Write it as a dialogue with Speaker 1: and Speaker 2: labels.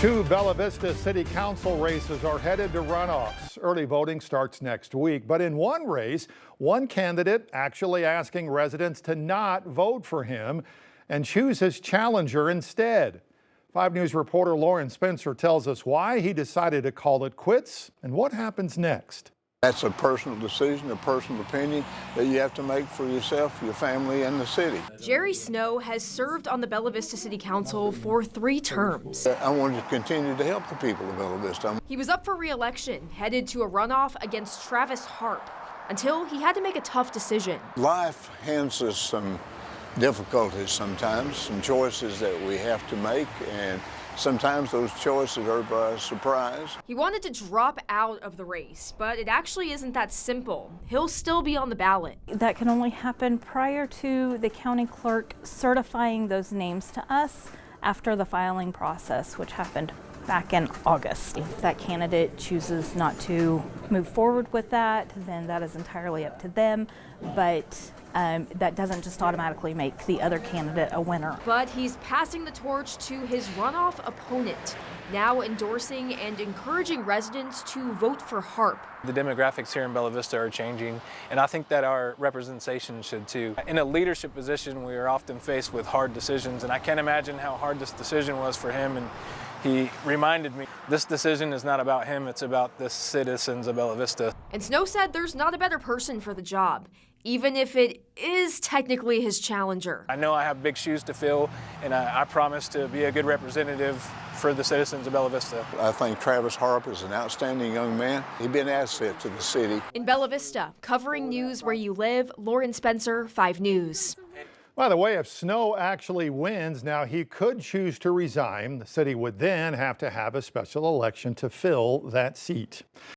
Speaker 1: Two Bella Vista City Council races are headed to runoffs. Early voting starts next week, but in one race, one candidate actually asking residents to not vote for him and choose his challenger instead. 5 News reporter Lauren Spencer tells us why he decided to call it quits and what happens next.
Speaker 2: That's a personal decision, a personal opinion that you have to make for yourself, your family, and the city.
Speaker 3: Jerry Snow has served on the Bella Vista City Council for 3 terms.
Speaker 2: I wanted to continue to help the people of Bella Vista.
Speaker 3: He was up for re-election, headed to a runoff against Travis Harp, until he had to make a tough decision.
Speaker 2: Life hands us some difficulties sometimes, some choices that we have to make, and sometimes those choices are by surprise.
Speaker 3: He wanted to drop out of the race, but it actually isn't that simple. He'll still be on the ballot.
Speaker 4: That can only happen prior to the county clerk certifying those names to us after the filing process, which happened back in August. If that candidate chooses not to move forward with that, then that is entirely up to them. But that doesn't just automatically make the other candidate a winner.
Speaker 3: But he's passing the torch to his runoff opponent, now endorsing and encouraging residents to vote for Harp.
Speaker 5: The demographics here in Bella Vista are changing, and I think that our representation should too. In a leadership position, we are often faced with hard decisions, and I can't imagine how hard this decision was for him. And he reminded me, this decision is not about him, it's about the citizens of Bella Vista.
Speaker 3: And Snow said there's not a better person for the job, even if it is technically his challenger.
Speaker 5: I know I have big shoes to fill, and I promise to be a good representative for the citizens of Bella Vista.
Speaker 2: I think Travis Harp is an outstanding young man. He'd be an asset to the city.
Speaker 3: In Bella Vista, covering news where you live, Lauren Spencer, 5 News.
Speaker 1: By the way, if Snow actually wins, now he could choose to resign. The city would then have to have a special election to fill that seat.